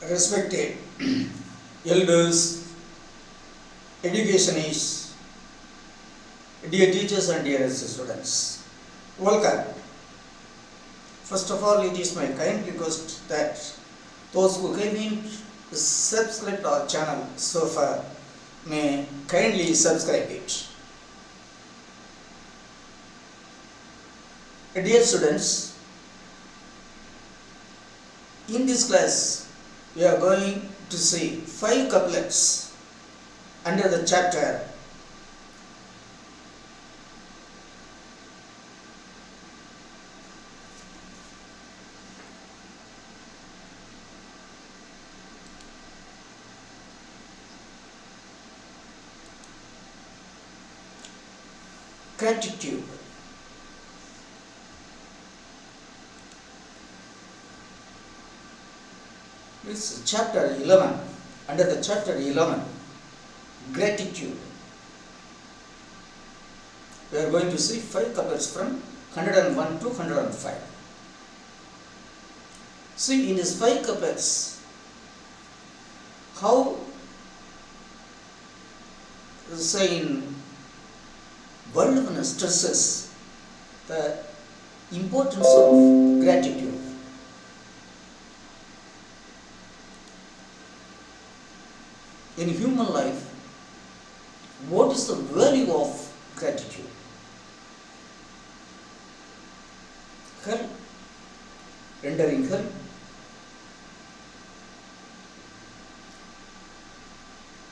Respected elders, educationists, dear teachers and dear students, welcome. First of all, it is my kind request that those who haven't subscribed our channel so far may kindly subscribe it. Dear students, in this class we are going to see 5 couplets under the chapter gratitude. This is chapter 11, under the chapter 11, gratitude. We are going to see 5 couplets from 101 to 105. See, in these 5 couplets, how saying Vallabhan stresses the importance of gratitude. In human life, what is the value of gratitude? Help, rendering help,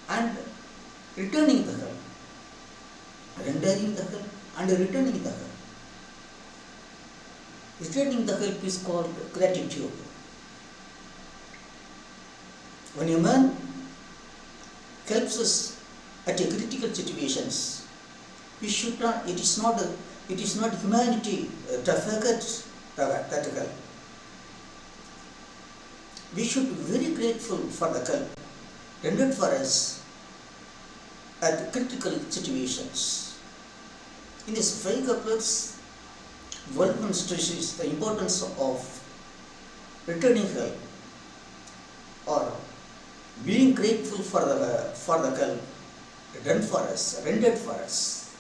and returning the help, rendering the help and returning the help. Returning the help is called gratitude. When a man helps us at a critical situations, we should not. It is not humanity to forget that help. We should be very grateful for the help rendered for us at critical situations. In these 5 couplets, Vallabhan stresses the importance of returning help or being grateful for the help done for us, rendered for us.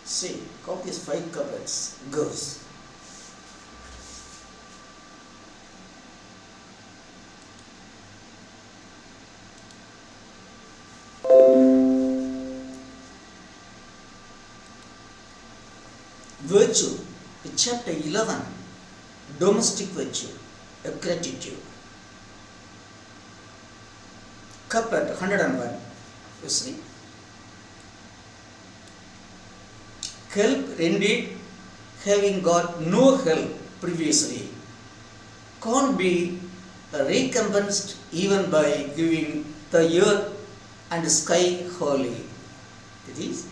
See how these 5 couplets goes. Virtue, chapter 11, domestic virtue, gratitude. Couplet 101, you see. Help rendered having got no help previously can't be recompensed even by giving the earth and sky wholly. It is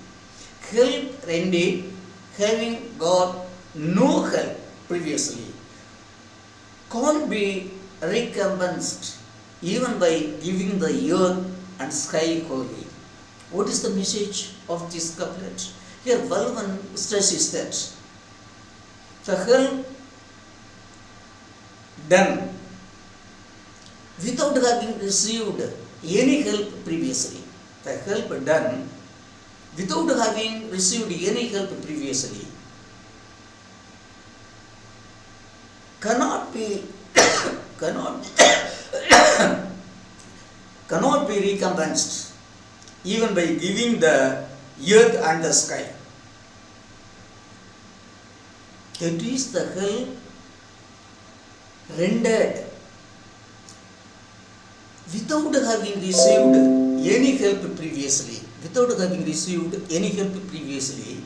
help rendered having got no help previously can't be recompensed even by giving the earth and sky wholly. What is the message of this couplet? Here Vallabhan stresses that the help done without having received any help previously, the help done without having received any help previously cannot be recompensed even by giving the earth and the sky. It is the help rendered without having received any help previously. Without having received any help previously,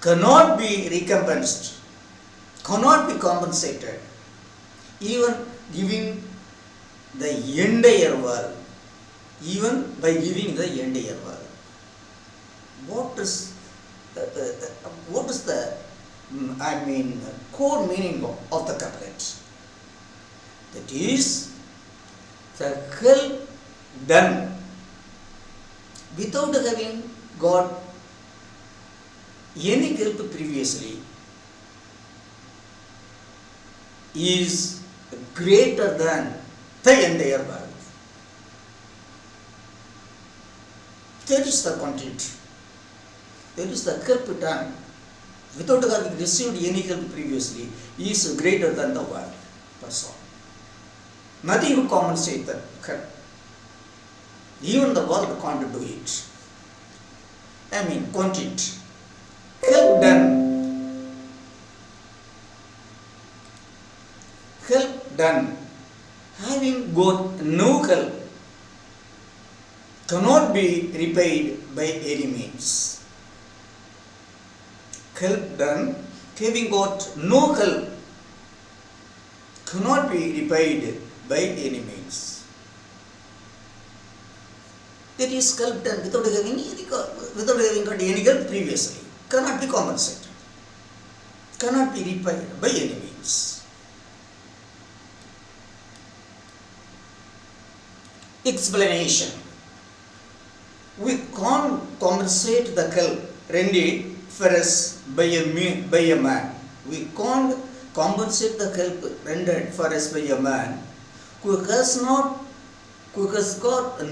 cannot be recompensed, cannot be compensated, even giving the entire world, even by giving the entire world. What is the core meaning of the couplet? That is, the help done without having got any help previously is greater than the entire world. That is the content. That is the help done without having received any help previously is greater than the world. That's all. Nothing to compensate the help. Even the world can't do it. I mean, content. Help done. Help done. Having got no help cannot be repaid by any means. Help done, having got no help, cannot be repaid by any means. That is help done without having got any help previously, cannot be compensated, cannot be repaid by any means. Explanation. We can't compensate the help rendered for us by a man. We can't compensate the help rendered for us by a man who has got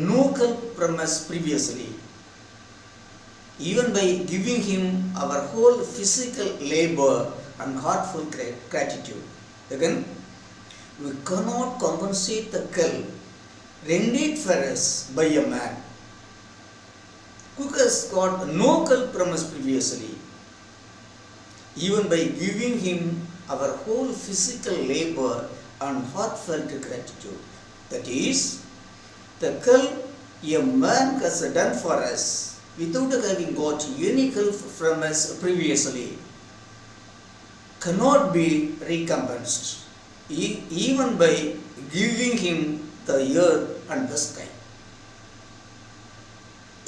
no help from us previously. Even by giving him our whole physical labor and heartfelt gratitude. Again, we cannot compensate the help rendered for us by a man who has got no help from us previously, even by giving him our whole physical labor and heartfelt gratitude. That is, the help a man has done for us without having got any help from us previously cannot be recompensed, even by giving him the earth and the sky.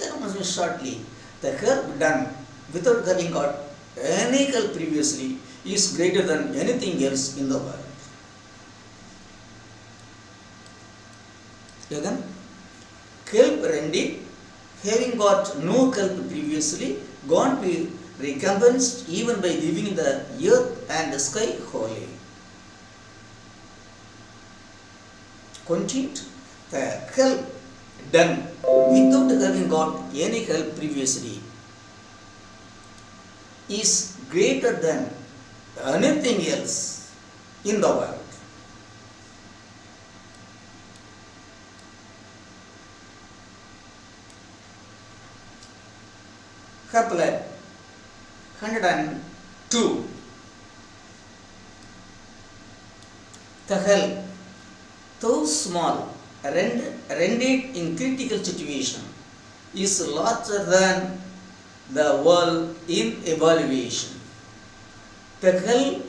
Then must be shortly, the help done without having got any help previously is greater than anything else in the world. Again, help rendered, having got no help previously, can't be recompensed even by giving the earth and the sky wholly. Content, the help done without having got any help previously is greater than anything else in the world. Couplet 102. The help, though small, rendered in critical situation, is larger than the world in evaluation. The help,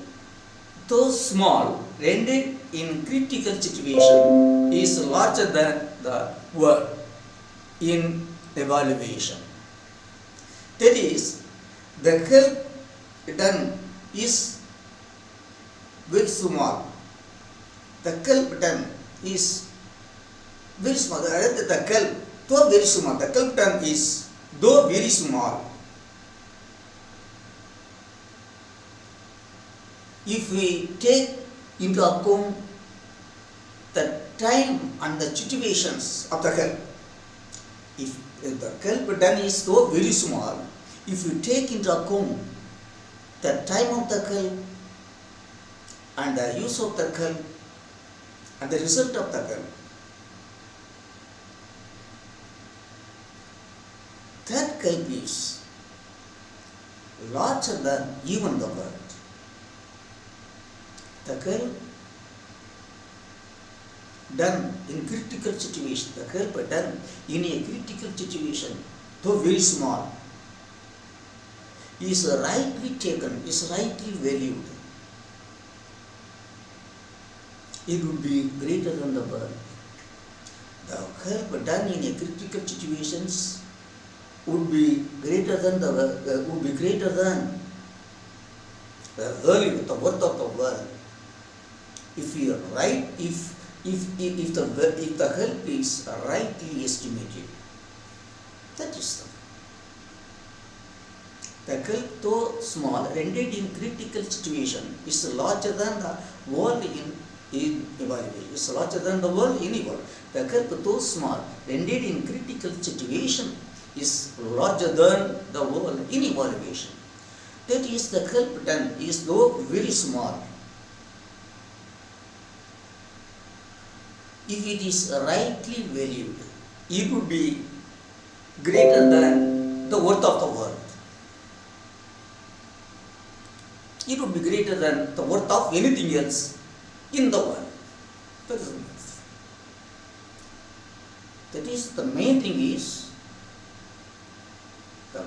though small, rendered in critical situation, is larger than the world in evaluation. That is, the help done is very small. The help done is very small. The help, though very small, the help done is though very small. If we take into account the time and the situations of the help, if the help done is though very small, if you take into account the time of the help and the use of the help and the result of the help, that help is larger than even the world. The help done in critical situation, the help done in a critical situation, though very small, is rightly taken, is rightly valued. It would be greater than the world. The help done in a critical situations would be greater than the value, the worth of the world. If we are right, if the help is rightly estimated, that is the help, though small, rendered in critical situation, is larger than the world in evaluation. Is larger than the world in evaluation. The help, though small, rendered in critical situation, is larger than the world in evaluation. That is, the help done is though very small. If it is rightly valued, it would be greater than the worth of the world. It would be greater than the worth of anything else in the world. That is, the main thing is the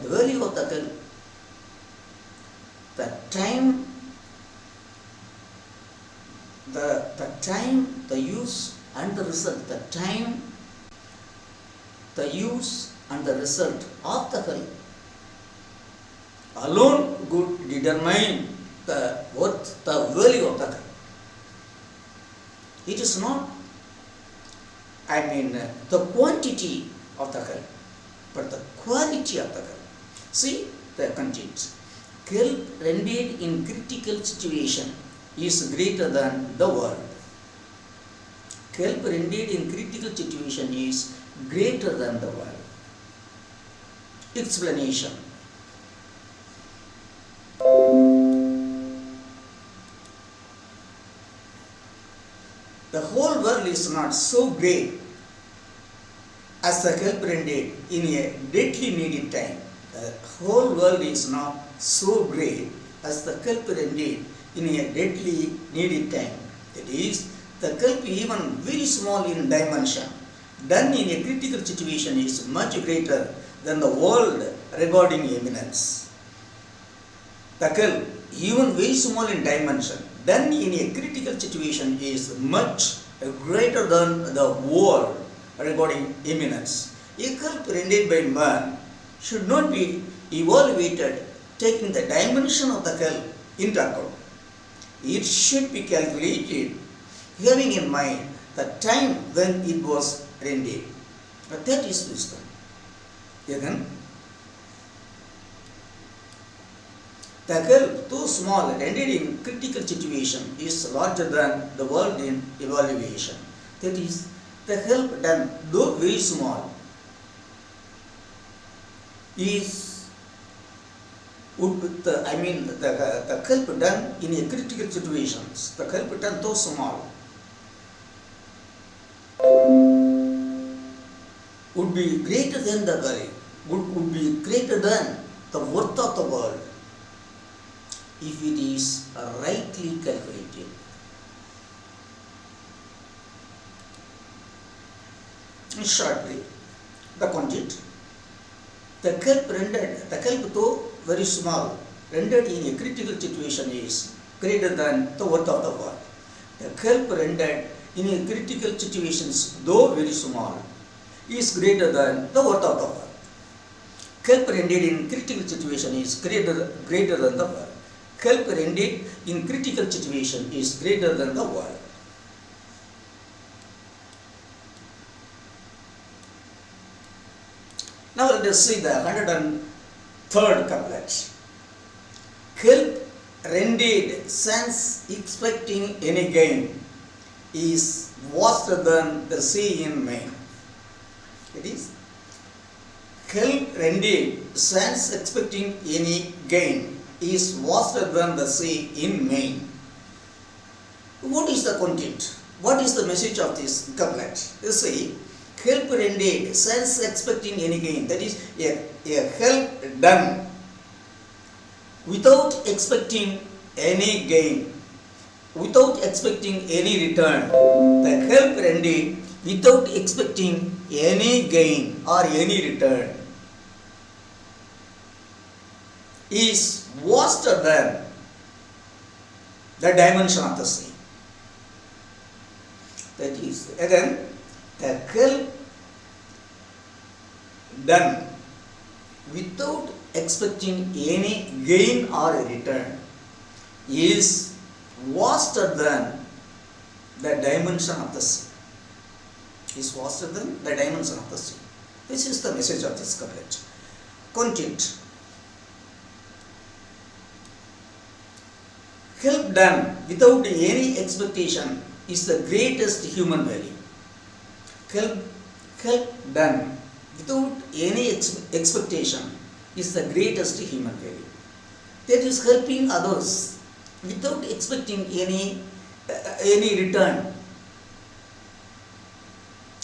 value of the help, the time, the use and the result, the time, the use and the result of the help alone could determine the worth, the value of the help. It is not, the quantity of the help, but the quality of the help. See the content. Help rendered in critical situation is greater than the world. Help rendered in critical situation is greater than the world. Explanation. The whole world is not so great as the help rendered in a deadly needed time. The whole world is not so great as the help rendered in a deadly needed time. That is, the help even very small in dimension, done in a critical situation, is much greater than the world regarding eminence. The help, even very small in dimension, done in a critical situation, is much greater than the world regarding eminence. A help rendered by man should not be evaluated taking the dimension of the help into account. It should be calculated having in mind the time when it was rendered. But that is wisdom. Again, the help, though small, rendered in critical situation, is larger than the world in evaluation. That is, the help done, though very small, the help done in a critical situations, the help done though small, would be greater than the value, would be greater than the worth of the world if it is rightly calculated. Shortly, the content. The help rendered, the help though very small, rendered in a critical situation, is greater than the worth of the world. The help rendered in a critical situations, though very small, is greater than the worth of the world. Help rendered in critical situation is greater than the world. Help rendered in critical situation is greater than the world. Now let us see the 103rd couplet. Help rendered sense expecting any gain is vaster than the sea in main. It is, help rendered sense expecting any gain is vaster than the sea in main. What is the content? What is the message of this couplet? You see, help rendered sense expecting any gain, that is, a help done without expecting any gain, without expecting any return. The help rendered without expecting any gain or any return is vaster than the dimension of the sea. That is, again, the help done without expecting any gain or return is vaster than the dimension of the sea. Is vaster than the dimension of the sea. This is the message of this couplet. Content. Help done without any expectation is the greatest human value. Help Help done without any expectation is the greatest human value. That is helping others without expecting any return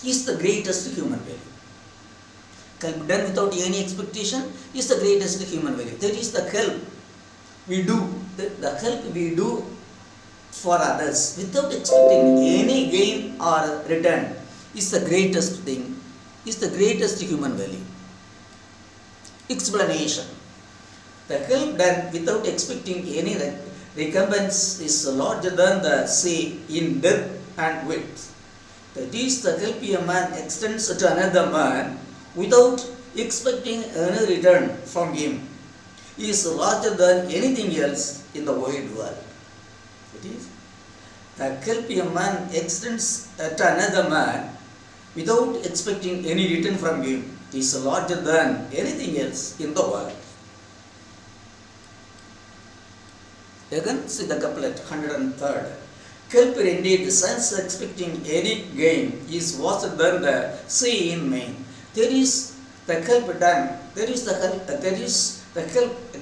is the greatest human value. Help done without any expectation is the greatest human value. That is the help we do, the help we do for others without expecting any gain or return is the greatest thing, is the greatest human value. Explanation. The help done without expecting any recompense is larger than the sea in depth and width. That is, the help a man extends to another man without expecting any return from him is larger than anything else in the wide world. That is, the help a man extends to another man without expecting any return from him is larger than anything else in the world. Again, see the couplet 103rd. Help indeed, since expecting any gain is worse than the sea in main. There is the help done. There is the help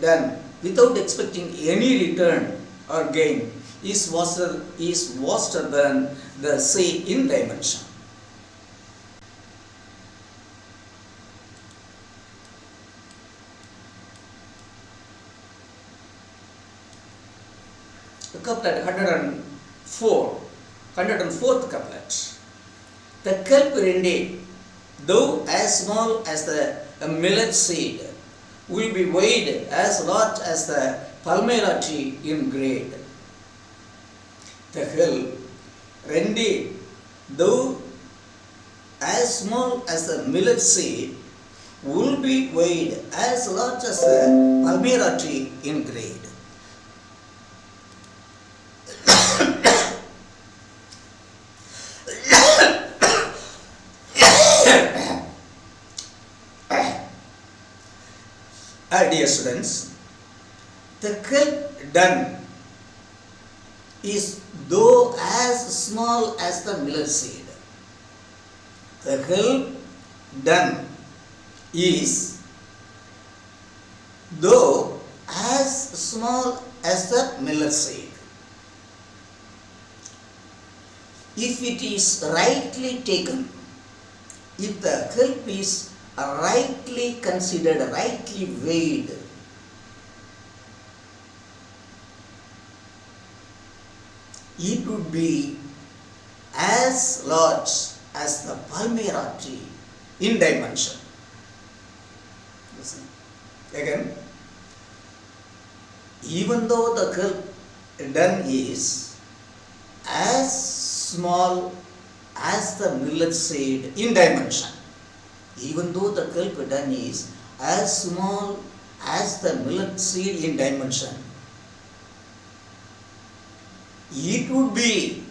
done without expecting any return or gain is worse than the sea in dimension. The couplet 104th couplet. The kelp indeed, though as small as the millet seed, will be weighed as large as the palmyra tree in grade. The kelp indeed, though as small as the millet seed, will be weighed as large as the palmyra tree in grade. Dear students, the kelp done is though as small as the millet seed. The kelp done is though as small as the millet seed. If it is rightly taken, if the kelp is rightly considered, rightly weighed, it would be as large as the palmyra tree in dimension. Listen. Again, even though the kelp done is as small as the millet seed in dimension, even though the kelp done is as small as the millet seed in dimension, it would be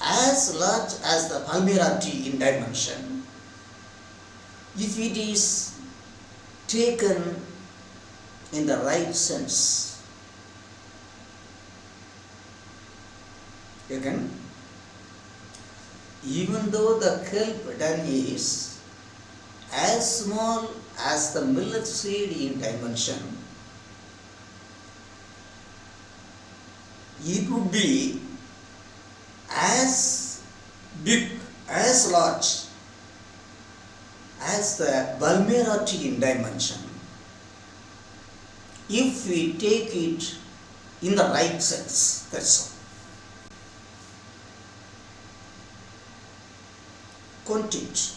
as large as the palmyra tree in dimension if it is taken in the right sense. Again, even though the kelp done is as small as the millet seed in dimension, it would be as big, as large as the palmyra tree in dimension if we take it in the right sense. That's all. Content.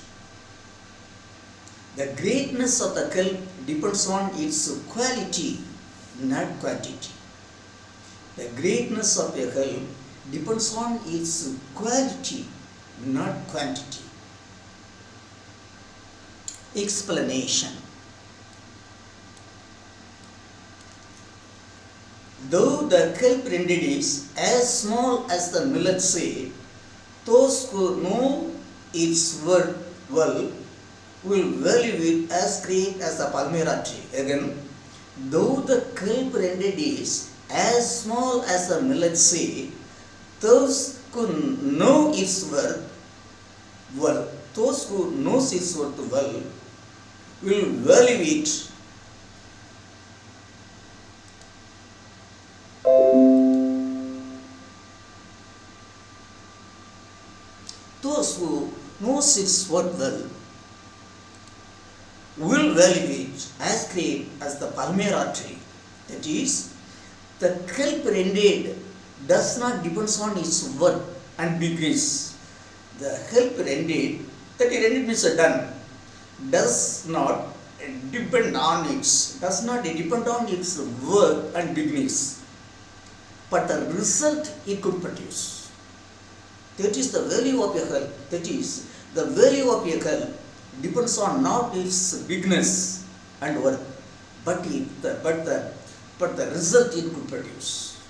The greatness of the kelp depends on its quality, not quantity. The greatness of a kelp depends on its quality, not quantity. Explanation. Though the kelp indeed is as small as the millet seed, those who know its worth well will value it as great as the palmyra tree. Again, though the kelp rendered is as small as a millet seed, those who know its worth well, those who knows its worth well will value it those who knows its worth well will value it as great as the palmyra tree. That is, the kelp rendered does not depend on its worth and bigness. The kelp rendered, that rendered means done, does not depend on its worth and bigness, but the result it could produce. That is the value of a kelp. That is, the value of a kelp depends on not its bigness and worth, but the result it could produce.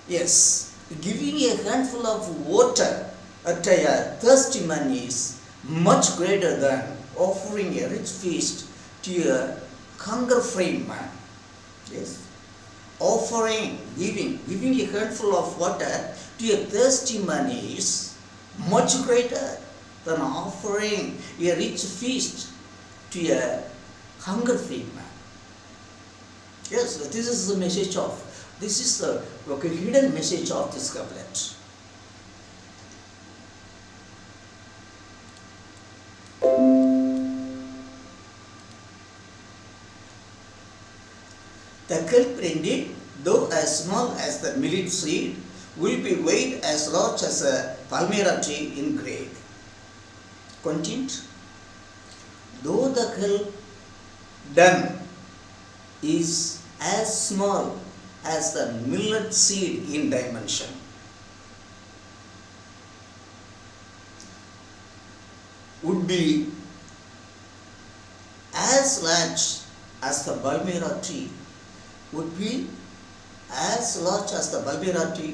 Yes, giving a handful of water at a thirsty man is much greater than offering a rich feast to a hunger-free man. Yes, giving a handful of water to a thirsty man is much greater than offering a rich feast to a hunger-free man. Yes, this is the message of, this is the hidden message of this couplet. The kelp indeed, though as small as the millet seed, will be weighed as large as a palmyra tree in grade. Content: though the kelp done is as small as the millet seed in dimension, would be as large as the palmyra tree,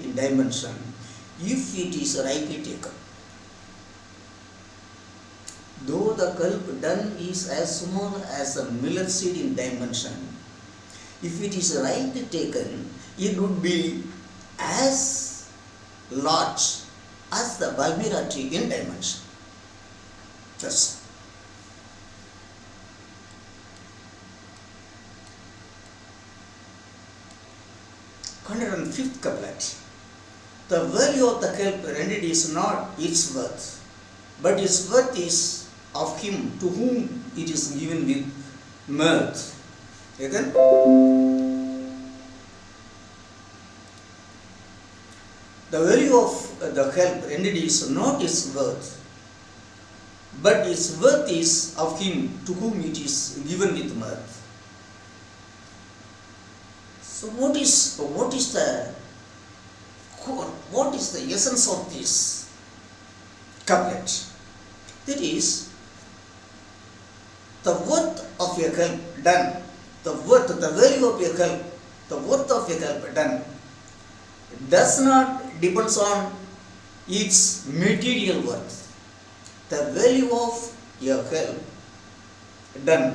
in dimension if it is rightly taken. Though the kelp done is as small as a millet seed in dimension, if it is rightly taken, it would be as large as the palmyra tree in dimension. Just 105th couplet. The value of the kelp rendered is not its worth, but its worth is of him to whom it is given with mirth. Again, the value of the kelp rendered is not its worth, but its worth is of him to whom it is given with mirth. So what is the essence of this couplet? That is, the worth of a kelp done, the value of a kelp, the worth of a kelp done does not depend on its material worth. The value of a kelp done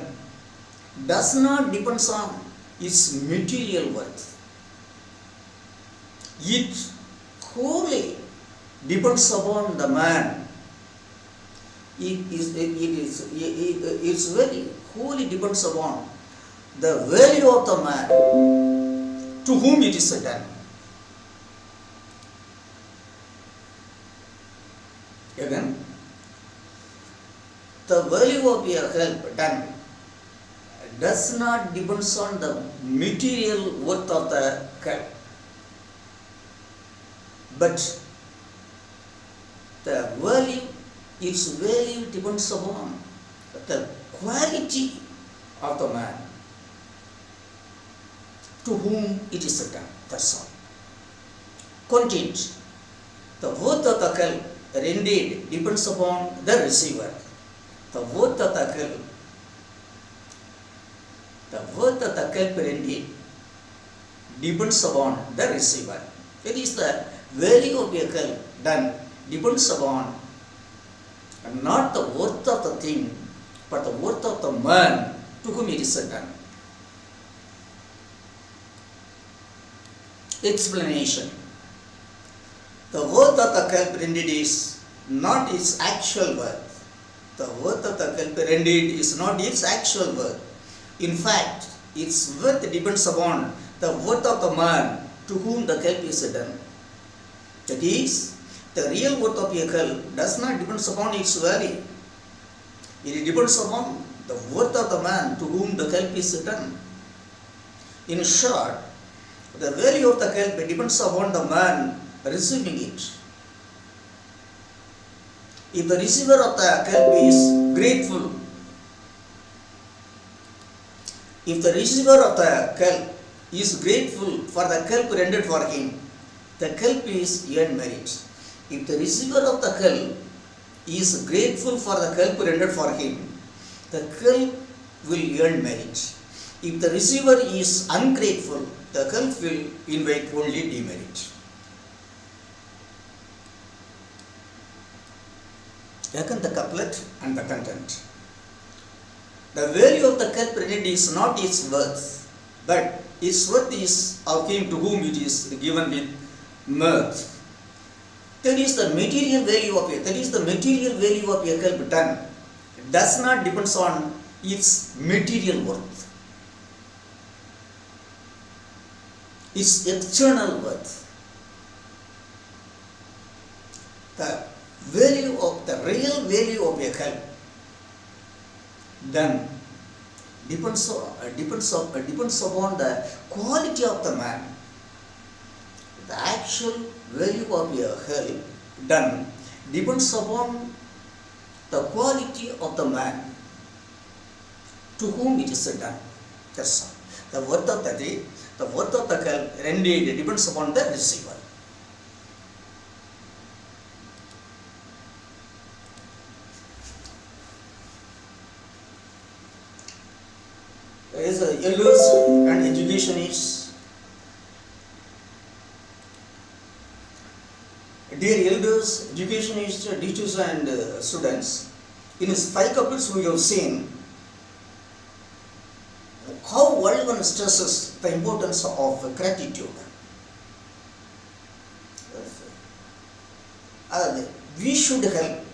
does not depend on its material worth. It wholly depends upon the man. Its value wholly depends upon the value of the man to whom it is done. Again, the value of a kelp done does not depend on the material worth of the kelp, but its value depends upon the quality of the man to whom it is done. That's all. Content: the worth of the kelp rendered depends upon the receiver. The worth of the kelp rendered depends upon the receiver. It is the value of a kelp done depends upon and not the worth of the thing, but the worth of the man to whom it is done. Explanation. The worth of the kelp rendered is not its actual worth. The worth of the kelp rendered is not its actual worth. In fact, its worth depends upon the worth of the man to whom the kelp is done. That is, the real worth of a kelp does not depend upon its value. It depends upon the worth of the man to whom the kelp is done. In short, the value of the kelp depends upon the man receiving it. If the receiver of the kelp is grateful, if the receiver of the kelp is grateful for the kelp rendered for him, the kelp is earned merit. If the receiver of the kelp is grateful for the kelp rendered for him, the kelp will earn merit. If the receiver is ungrateful, the kelp will invite only demerit. Second, the couplet and the content. The value of the kelp rendered is not its worth, but its worth is of him to whom it is given with mirth. That is the material value of it. That is the material value of a kelp done. It does not depend on its material worth, its external worth. The value of the real value of a kelp done depends upon the quality of the man. The actual value of a kelp done depends upon the quality of the man to whom it is done. That's all. The worth of the kelp rendered depends upon the receiver. As elders and educationists, dear elders, educationists, teachers and students, in his 5 couplets we have seen how World stresses the importance of gratitude. We should help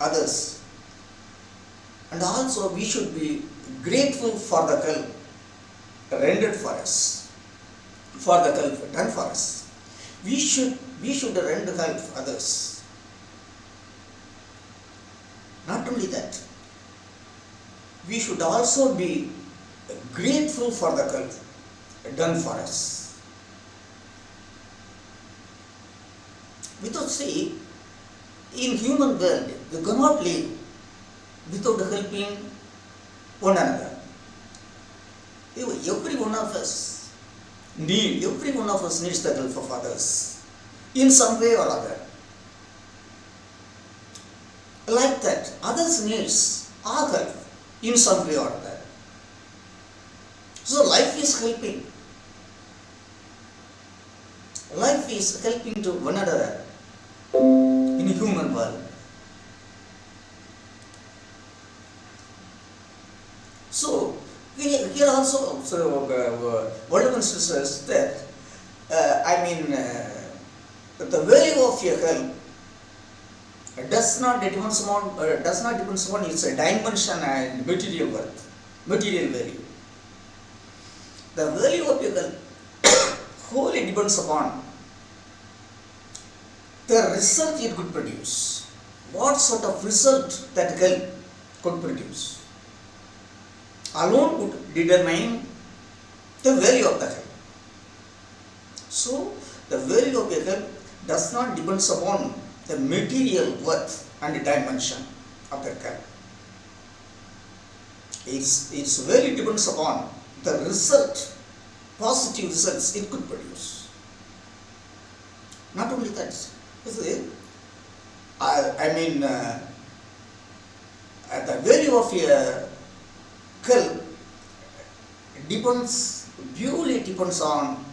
others, and also we should be grateful for the kelp rendered for us, for the kelp done for us. We should render help for others. Not only that, we should also be grateful for the kelp done for us. Without say, in human world, we cannot live without helping one another. Every one of us needs the help of others in some way or other. Like that, others needs our help in some way or other. So life is helping. Life is helping to one another in a human world. So here also, World says that the value of your help does not depend upon its dimension and material worth, material value. The value of your help wholly depends upon the result it could produce. What sort of result that help could produce alone would determine the value of the help. So, the value of a help does not depend upon the material worth and dimension of that help. Its value depends upon the result, positive results it could produce. Not only that, the value of a kelp purely depends on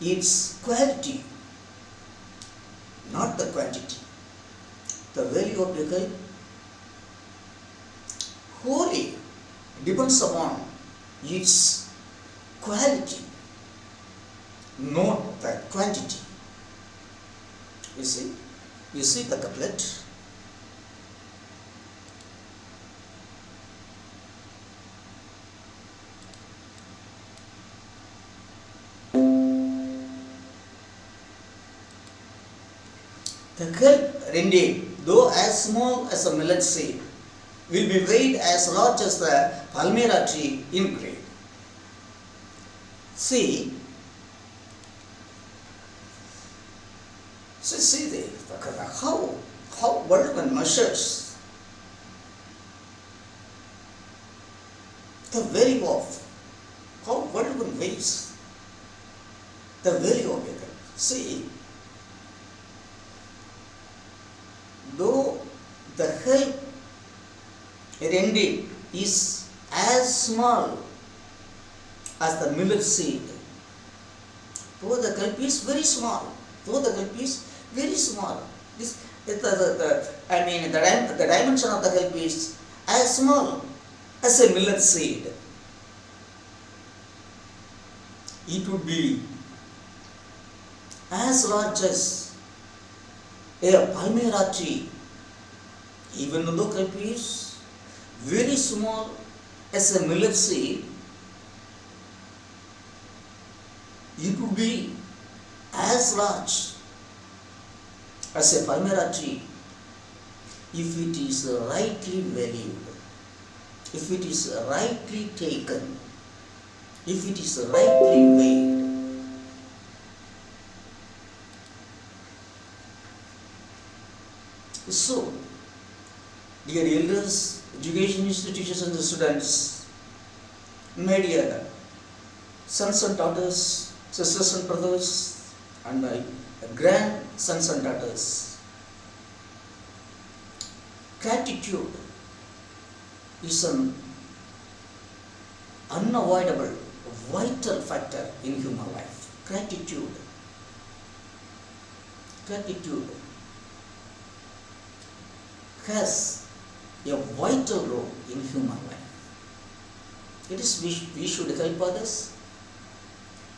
its quality, not the quantity. The value of a kelp depends upon its quality, not the quantity. You see the couplet. The kelp indeed, though as small as a millet seed, will be weighed as large as the palmyra tree in grade. See how world measures the value of, how world weighs the value of a kelp. See, though the kelp indeed is as small as the millet seed, though the kelp is very small, the dimension of the kelp is as small as a millet seed. It would be as large as a palmyra tree, even though kelp is very small as a millet seed. It would be as large as a palmyra tree if it is rightly valued, if it is rightly taken, if it is rightly weighed. So, dear elders, education institutions and the students, my dear sons and daughters, sisters and brothers, and my grandsons and daughters, gratitude is an unavoidable, vital factor in human life. Gratitude has a vital role in human life. It is we should help others,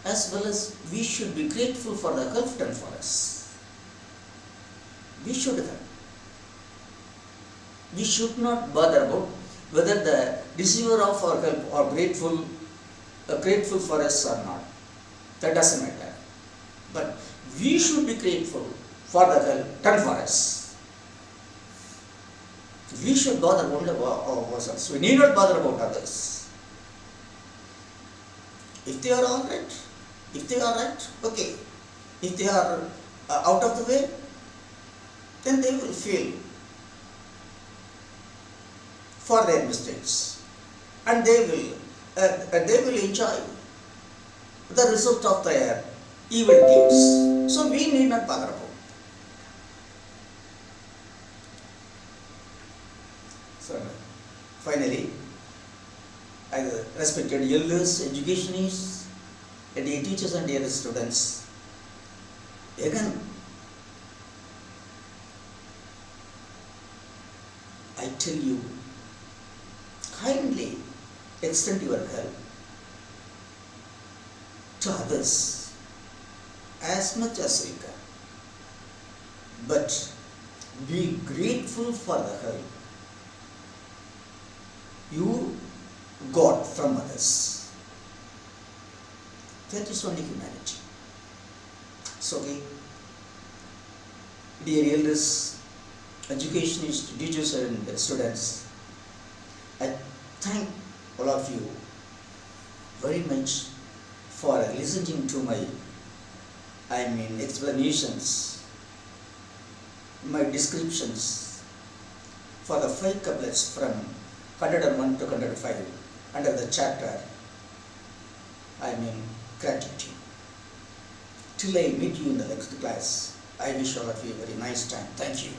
as well as we should be grateful for the help done for us. We should help. We should not bother about whether the receiver of our help are grateful for us or not. That doesn't matter. But we should be grateful for the help done for us. We should bother only about ourselves. We need not bother about others. If they are all right, okay. If they are out of the way, then they will feel for their mistakes, and they will enjoy the result of their evil deeds. So we need not bother about. So finally, as respected elders, educationists, and dear teachers and dear students, again I tell you, kindly extend your help to others as much as you can, but be grateful for the help you got from others. That is only humanity. So, dear elders, educationists, teachers and students, I thank all of you very much for listening to my explanations, my descriptions for the 5 couplets from 101 to 105 under the chapter gratitude. Till I meet you in the next class, I wish all of you a very nice time. Thank you.